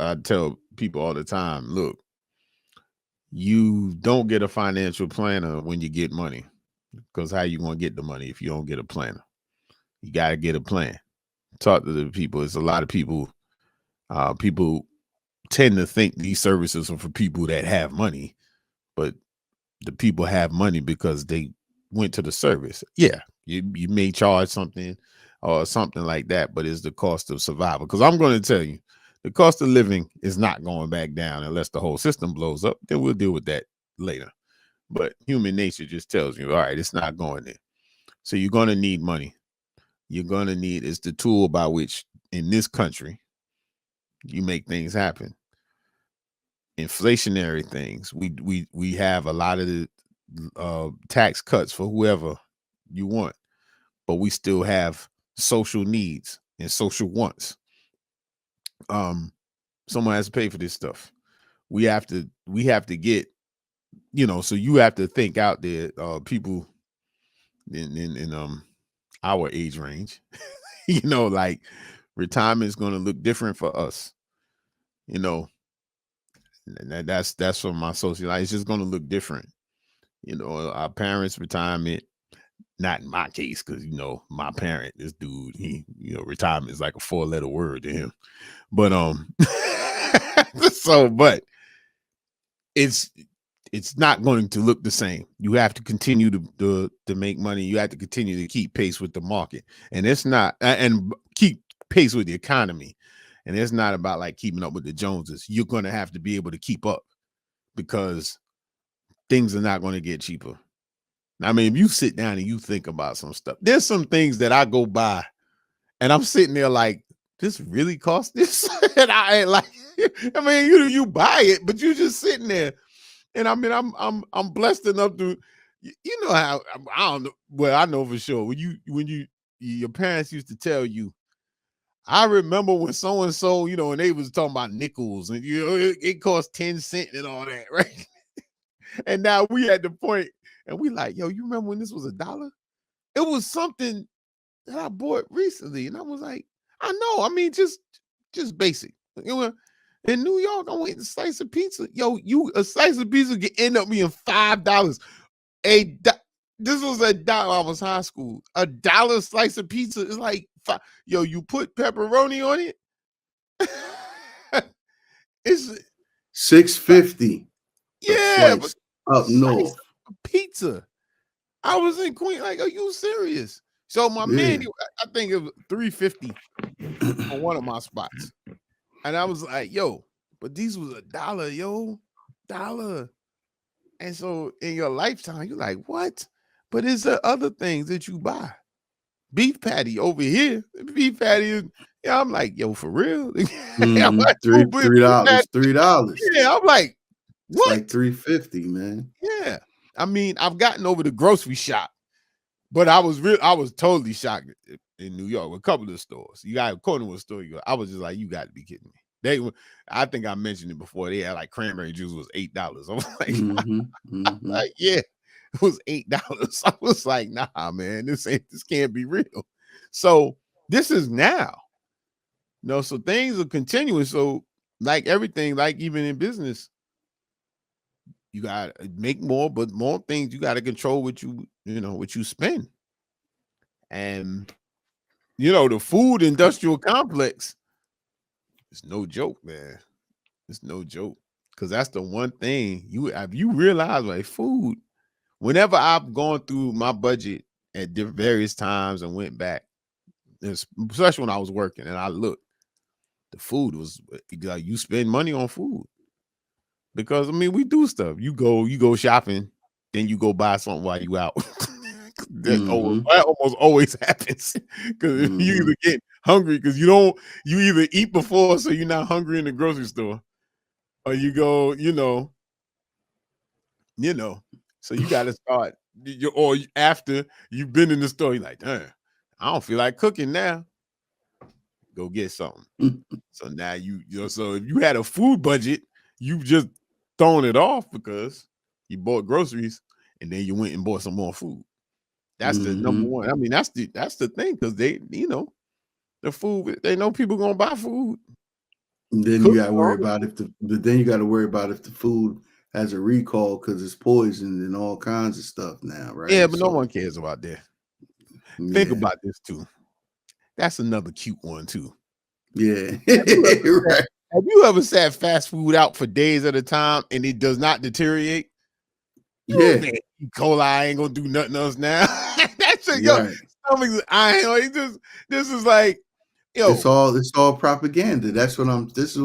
I tell people all the time, look, you don't get a financial planner when you get money, because how you gonna get the money if you don't get a planner? You got to get a plan. Talk to the people. It's a lot of people. People tend to think these services are for people that have money, but the people have money because they went to the service. Yeah, you may charge something or something like that, but it's the cost of survival. Because I'm going to tell you, the cost of living is not going back down unless the whole system blows up. Then we'll deal with that later. But human nature just tells you, all right, it's not going there. So you're going to need money. You're going to need, it's the tool by which in this country you make things happen. Inflationary things. We have a lot of the tax cuts for whoever you want, but we still have social needs and social wants. Someone has to pay for this stuff. We have to get, so you have to think out there, people in our age range, like retirement is going to look different for us, and that's from my social life. It's just going to look different. Our parents' retirement, not in my case, because my parent, this dude, he, retirement is like a 4-letter word to him. But but it's not going to look the same. You have to continue to make money. You have to continue to keep pace with the market, and it's not and keep pace with the economy. And it's not about like keeping up with the Joneses. You're going to have to be able to keep up, because things are not going to get cheaper. I mean, if you sit down and you think about some stuff, there's some things that I go by and I'm sitting there like, this really cost this? And I ain't like, I mean, you buy it, but you're just sitting there. And I mean, I'm blessed enough to, how, I don't know. Well, I know for sure when your parents used to tell you, I remember when so-and-so, and they was talking about nickels and it cost 10 cents and all that, right? And now we at the point and we like, yo, you remember when this was $1? It was something that I bought recently. And I was like, I know. I mean, just basic. In New York, I went to slice of pizza. Yo, a slice of pizza can end up being $5. This was $1. I was high school. $1 slice of pizza is like $5. Yo, you put pepperoni on it. It's $6.50. Yeah, but up north. Pizza. I was in Queen. Like, are you serious? So my man, I think it was $3.50 on one of my spots, and I was like, yo, but these was $1, yo, $1. And so in your lifetime, you're like, what? But it's the other things that you buy. Beef patty over here. Beef patty is, yeah, I'm like, yo, for real? $3. $3. Yeah, I'm like, what? It's like $3.50, man. Yeah. I mean, I've gotten over the grocery shop, but I was totally shocked in New York with a couple of stores. You got a corner with a store. I was just like, you got to be kidding me. I think I mentioned it before. They had like cranberry juice was $8. I was like, like, yeah, it was $8. I was like, nah, man, this can't be real. So this is now. So things are continuing. So like everything, like even in business, you got to make more, but more things you got to control what you spend. And the food industrial complex is no joke, man. It's no joke, because that's the one thing you realize, like food. Whenever I've gone through my budget at various times and went back, especially when I was working, and I looked, the food was like, you spend money on food. Because I mean, we do stuff. You go shopping, then you go buy something while you out. That almost always happens, because you either get hungry because you either eat before, so you're not hungry in the grocery store, or you go, so you got to start, or after you've been in the store, you're like, damn, I don't feel like cooking now. Go get something. So now so if you had a food budget, you just thrown it off because you bought groceries and then you went and bought some more food. That's the number one. I mean, that's the thing, because they, the food, they know people gonna buy food. And then you got to worry about if the food has a recall because it's poisoned and all kinds of stuff now, right? Yeah, but no one cares about that. Yeah. Think about this too. That's another cute one too. Yeah. Right. Have you ever sat fast food out for days at a time and it does not deteriorate? Yeah. E. coli ain't gonna do nothing else now. That's a Right. this is like, yo. It's all propaganda. This is what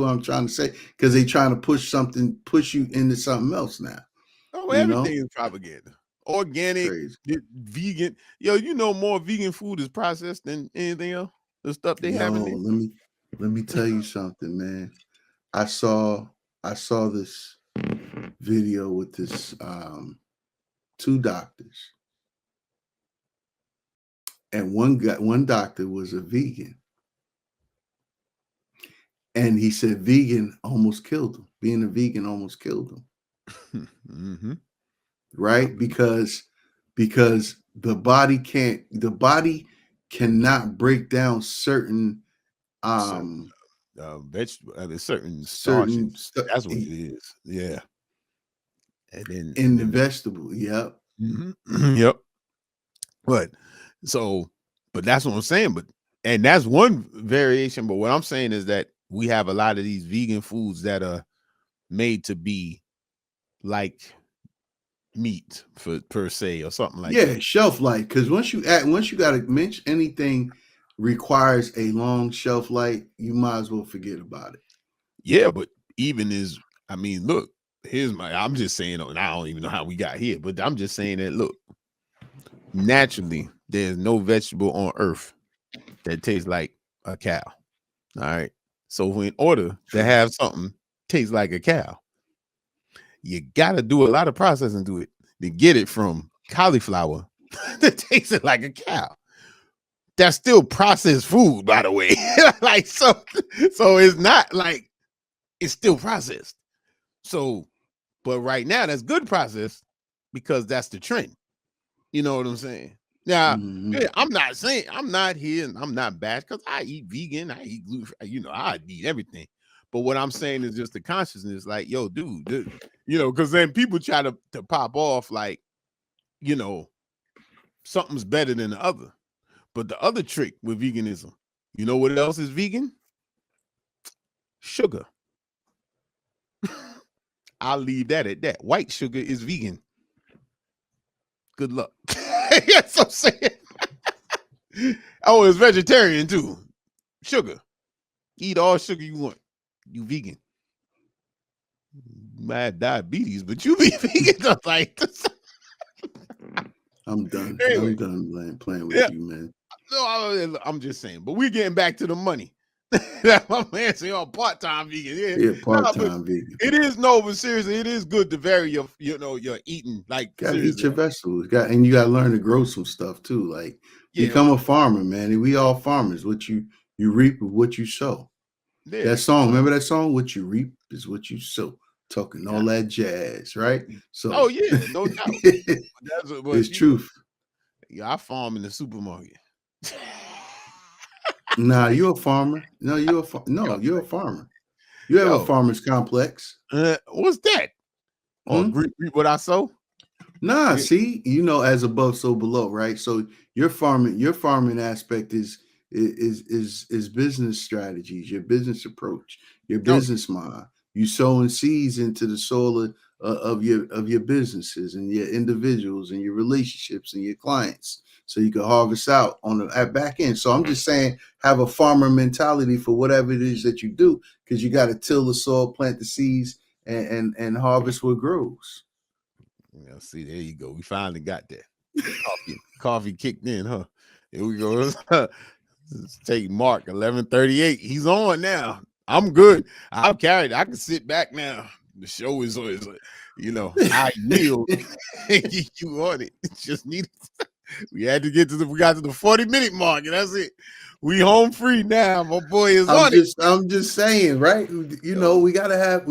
I'm trying to say. Because they trying to push you into something else now. Oh, everything is propaganda. Organic, vegan. Yo, you know more vegan food is processed than anything else. The stuff they have in there. Let me tell you something, man. I saw this video with this two doctors. And one doctor was a vegan. And he said vegan almost killed him. Being a vegan almost killed him. Mm-hmm. Right? Because the body cannot break down certain vegetable, certain starches. That's what it is. Yeah. And then in the vegetable. Yep. Mm-hmm. Yep. But that's what I'm saying. And that's one variation. But what I'm saying is that we have a lot of these vegan foods that are made to be like meat per se or something like that. Yeah, shelf life. Because once you got to mention anything requires a long shelf life, you might as well forget about it. Yeah, but look, I'm just saying, and I don't even know how we got here, but I'm just saying that, look, naturally, there's no vegetable on earth that tastes like a cow. All right. So in order to have something taste like a cow, you got to do a lot of processing to it to get it from cauliflower that tastes like a cow. That's still processed food, by the way. Like, so it's not like it's still processed. So, but right now that's good process because that's the trend. You know what I'm saying? Now, yeah, I'm not here and I'm not bad because I eat vegan, I eat gluten, I eat everything. But what I'm saying is just the consciousness, like, yo, dude, because then people try to pop off like, something's better than the other. But the other trick with veganism, you know what else is vegan? Sugar. I'll leave that at that. White sugar is vegan. Good luck. Yes, I'm saying. Oh, it's vegetarian too. Sugar. Eat all sugar you want. You vegan. You might have diabetes, but you be vegan. Like, I'm done. Anyway. I'm done playing with you, man. No, I'm just saying. But we're getting back to the money. That my man say, "Oh, part-time vegan." Yeah, part-time vegan. It is but seriously, it is good to vary your eating. Like, gotta eat your vegetables. And you gotta learn to grow some stuff too. Like, become a farmer, man. We all farmers. What you reap is what you sow. Yeah. That song, remember that song? What you reap is what you sow. Talking all that jazz, right? So, oh yeah, no doubt. It's truth. I farm in the supermarket. Nah, you're a farmer. No, you're a farmer. You have a farmer's complex. What's that? Oh, reap what I sow? Nah, see, as above, so below, right? So your farming aspect is business strategies, your business approach, your business mind. You sowing seeds into the soil of your businesses and your individuals and your relationships and your clients, so you can harvest out at back end. So I'm just saying, have a farmer mentality for whatever it is that you do, because you got to till the soil, plant the seeds, and harvest what grows. Yeah, see, there you go. We finally got that. Coffee kicked in, huh? Here we go. Let's take Mark 11:38. He's on now. I'm good. I'm carried. I can sit back now. The show is I yield. You on it. Just needed. We had to we got to the 40-minute mark, and that's it. We home free now. My boy is on it. I'm just saying, right? We gotta have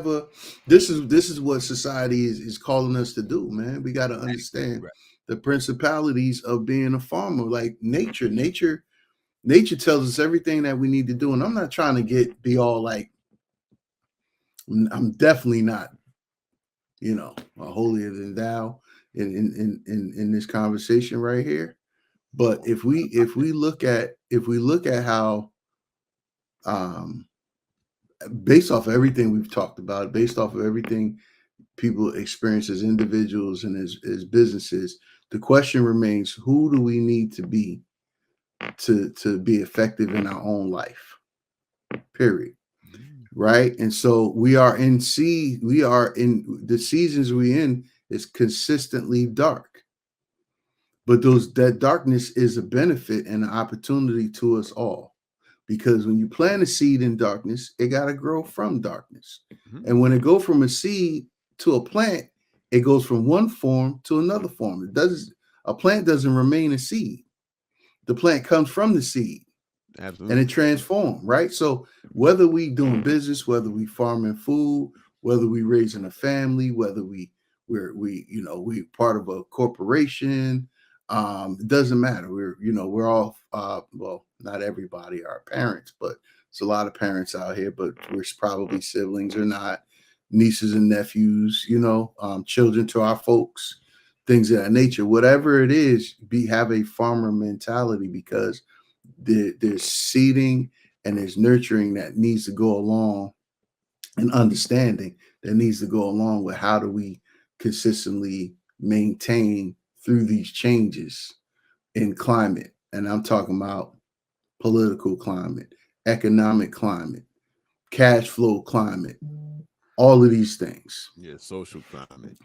a. This is what society is calling us to do, man. We gotta understand the principalities of being a farmer, like nature. Nature tells us everything that we need to do. And I'm not trying to be all like, I'm definitely not, holier than thou in this conversation right here. But if we look at how, based off of everything we've talked about, based off of everything people experience as individuals and as businesses, the question remains: who do we need to be effective in our own life? Period. Right. And so we are in the seasons we in is consistently dark. But that darkness is a benefit and an opportunity to us all. Because when you plant a seed in darkness, it got to grow from darkness. Mm-hmm. And when it goes from a seed to a plant, it goes from one form to another form. A plant doesn't remain a seed. The plant comes from the seed. Absolutely. And it transforms, right? So whether we doing business, whether we farming food, whether we raising a family, whether we're part of a corporation, it doesn't matter. We're all well, not everybody are parents, but it's a lot of parents out here, but we're probably siblings or not, nieces and nephews, children to our folks, things of that nature. Whatever it is, have a farmer mentality, because there's seeding and there's nurturing that needs to go along, and understanding that needs to go along with how do we consistently maintain through these changes in climate. And I'm talking about political climate, economic climate, cash flow climate, all of these things. Yeah, social climate.